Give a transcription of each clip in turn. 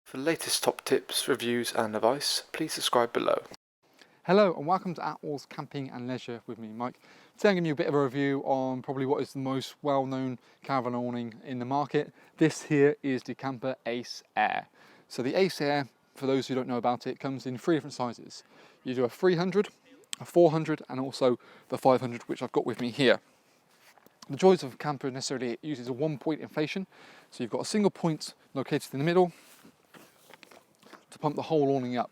For the latest top tips, reviews and advice, please subscribe below. Hello and welcome to Attwoolls Camping and Leisure with me, Mike. Today I'm giving you a bit of a review on probably what is the most well-known caravan awning in the market. This here is the Kampa Ace Air. So the Ace Air, for those who don't know about it, comes in 3 different sizes. You do a 300, a 400 and also the 500, which I've got with me here. The joys of Kampa necessarily, it uses a 1-point inflation. So you've got a single point located in the middle to pump the whole awning up.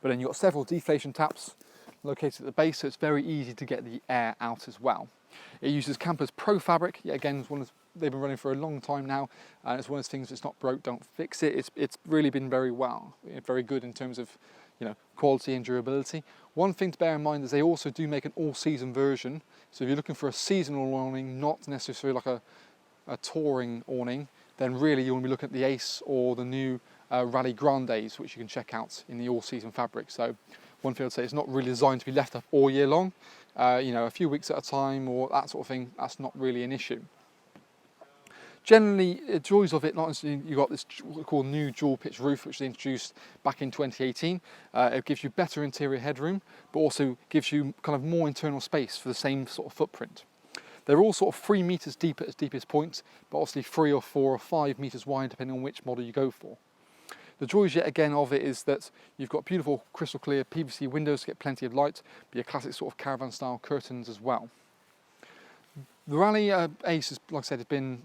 But then you've got several deflation taps located at the base, so it's very easy to get the air out as well. It uses Kampa's Pro fabric. Yet again, they've been running for a long time now, and it's one of those things, if it's not broke, don't fix it. It's really been very good in terms of quality and durability. One thing to bear in mind is they also do make an all-season version. So if you're looking for a seasonal awning, not necessarily like a touring awning, then really you want to be looking at the Ace or the new Rally Grandes, which you can check out in the all-season fabric. So one thing I'd say, it's not really designed to be left up all year long. A few weeks at a time or that sort of thing, that's not really an issue. Generally, the joys of it, not necessarily, you've got this what we call new dual pitch roof, which they introduced back in 2018. It gives you better interior headroom, but also gives you kind of more internal space for the same sort of footprint. They're all sort of 3 meters deep at its deepest point, but obviously 3 or 4 or 5 meters wide, depending on which model you go for. The joys yet again of it is that you've got beautiful crystal clear PVC windows to get plenty of light, but your classic sort of caravan style curtains as well. The Rally Ace, like I said, has been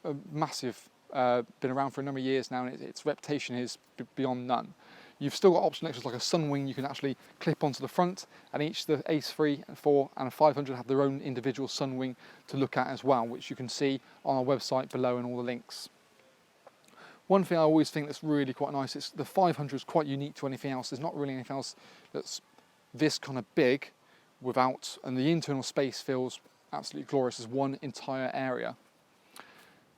a massive, been around for a number of years now, and its reputation is beyond none. You've still got optional extras like a sun wing you can actually clip onto the front, and each the Ace 3, 4 and a 500 have their own individual sun wing to look at as well, which you can see on our website below and all the links. One thing I always think that's really quite nice is the 500 is quite unique to anything else. There's not really anything else that's this kind of big and the internal space feels absolutely glorious as one entire area.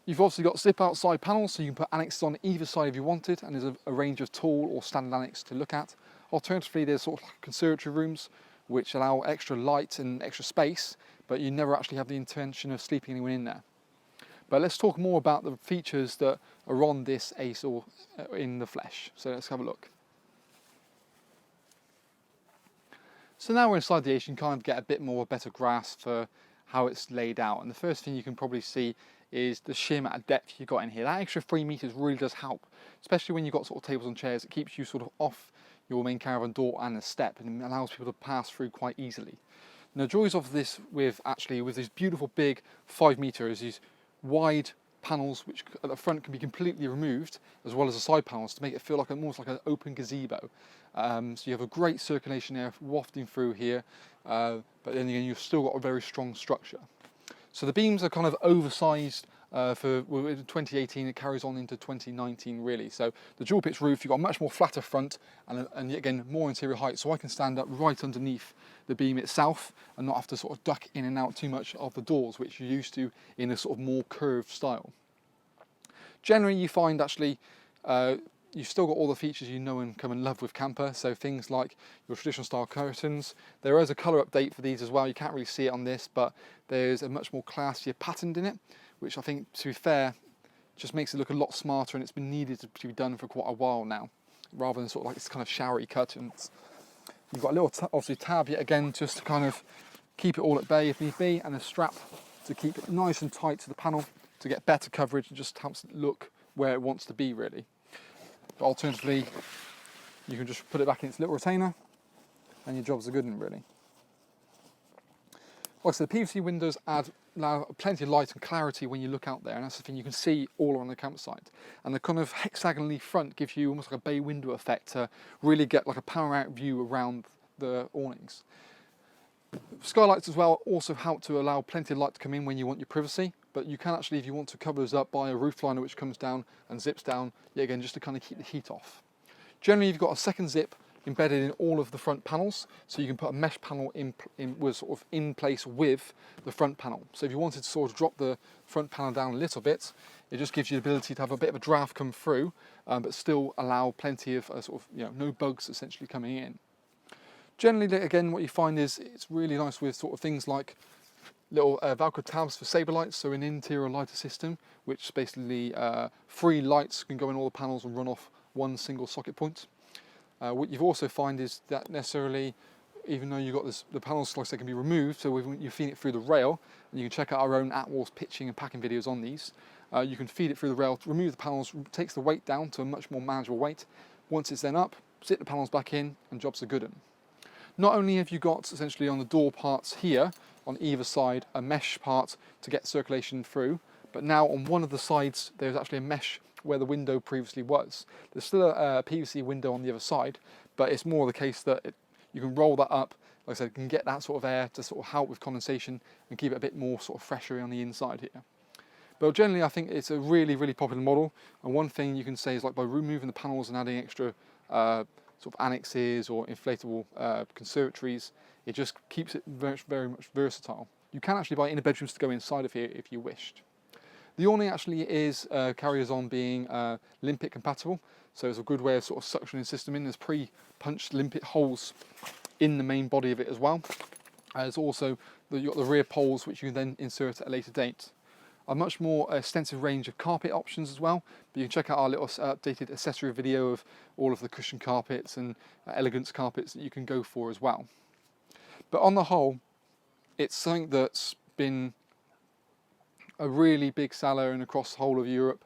You've obviously got zip out side panels, so you can put annexes on either side if you wanted, and there's a range of tall or standard annex to look at. Alternatively, there's sort of conservatory rooms which allow extra light and extra space, but you never actually have the intention of sleeping anyone in there. But let's talk more about the features that are on this Ace or in the flesh. So let's have a look. So now we're inside the Ace, you can kind of get a bit more better grasp for how it's laid out. And the first thing you can probably see is the sheer amount of depth you've got in here. That extra 3 meters really does help, especially when you've got sort of tables and chairs. It keeps you sort of off your main caravan door and the step, and allows people to pass through quite easily. Now, the joys of this with these beautiful big 5 meters, these wide panels which at the front can be completely removed, as well as the side panels to make it feel like almost like an open gazebo. So you have a great circulation air wafting through here, but then again you've still got a very strong structure. So the beams are kind of oversized for 2018, it carries on into 2019 really. So the dual pitch roof, you've got a much more flatter front and yet again more interior height, so I can stand up right underneath the beam itself and not have to sort of duck in and out too much of the doors, which you're used to in a sort of more curved style. Generally you find actually you've still got all the features you know and come and love with Kampa, so things like your traditional style curtains. There is a colour update for these as well. You can't really see it on this, but there's a much more classier pattern in it, which I think, to be fair, just makes it look a lot smarter, and it's been needed to be done for quite a while now, rather than sort of like this kind of showery curtains. You've got a little obviously tab yet again just to kind of keep it all at bay if need be, and a strap to keep it nice and tight to the panel to get better coverage and just helps it look where it wants to be really. But alternatively, you can just put it back in its little retainer and your job's a good one really. Like I said, the PVC windows allow plenty of light and clarity when you look out there, and that's the thing, you can see all around the campsite. And the kind of hexagonally front gives you almost like a bay window effect to really get like a panoramic view around the awnings. Skylights as well also help to allow plenty of light to come in when you want your privacy, but you can actually, if you want to cover those up, buy a roof liner which comes down and zips down, yet again just to kind of keep the heat off. Generally you've got a second zip embedded in all of the front panels, so you can put a mesh panel in place with the front panel. So if you wanted to sort of drop the front panel down a little bit, it just gives you the ability to have a bit of a draft come through, but still allow plenty of no bugs essentially coming in. Generally, again, what you find is it's really nice with sort of things like little Velcro tabs for saber lights, so an interior lighter system, which basically 3 lights can go in all the panels and run off one single socket point. What you've also find is that necessarily, even though you've got the panel slots that can be removed, so when you feed it through the rail, and you can check out our own Attwoolls pitching and packing videos on these, you can feed it through the rail, remove the panels, takes the weight down to a much more manageable weight. Once it's then up, sit the panels back in, and jobs are good 'un. Not only have you got essentially on the door parts here, on either side, a mesh part to get circulation through, but now on one of the sides there's actually a mesh where the window previously was. There's still a PVC window on the other side, but it's more the case that you can roll that up, like I said, can get that sort of air to sort of help with condensation and keep it a bit more sort of fresher on the inside here. But generally I think it's a really, really popular model, and one thing you can say is like by removing the panels and adding extra sort of annexes or inflatable conservatories, it just keeps it very much versatile. You can actually buy inner bedrooms to go inside of here if you wished. The awning actually is carries on being limpet compatible, so it's a good way of sort of suctioning the system in. There's pre-punched limpet holes in the main body of it as well. There's also you've got the rear poles which you can then insert at a later date. A much more extensive range of carpet options as well, but you can check out our little updated accessory video of all of the cushion carpets and elegance carpets that you can go for as well. But on the whole, it's something that's been a really big seller and across the whole of Europe,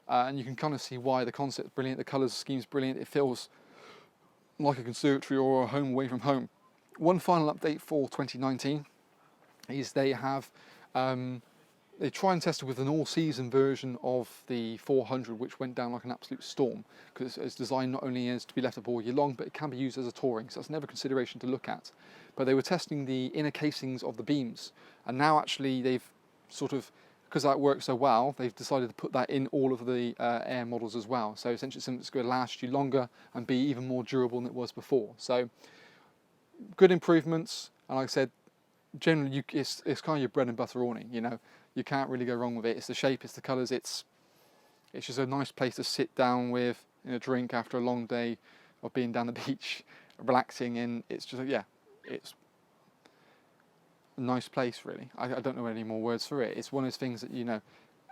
and you can kind of see why. The concept's brilliant, the colours scheme's brilliant, it feels like a conservatory or a home away from home. One final update for 2019 is they have they try and test it with an all-season version of the 400, which went down like an absolute storm, because it's designed not only as to be left up all year long, but it can be used as a touring, so that's never a consideration to look at. But they were testing the inner casings of the beams, and now actually they've sort of, because that works so well, they've decided to put that in all of the air models as well. So essentially something that's going to last you longer and be even more durable than it was before. So good improvements, and like I said, generally it's kind of your bread and butter awning, you know. You can't really go wrong with it. It's the shape, it's the colours, it's just a nice place to sit down with in a drink after a long day of being down the beach, relaxing, and it's just, yeah, it's a nice place really. I don't know any more words for it. It's one of those things that, you know,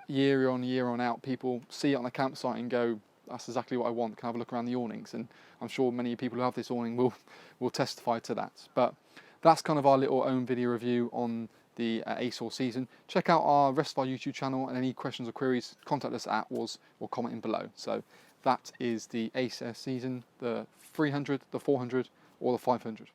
year on out, people see it on the campsite and go, that's exactly what I want, can I have a look around the awnings? And I'm sure many people who have this awning will testify to that. But that's kind of our little own video review on the Ace All Season. Check out our rest of our YouTube channel, and any questions or queries, contact us at Attwoolls or comment in below. So that is the Ace Season, the 300, the 400 or the 500.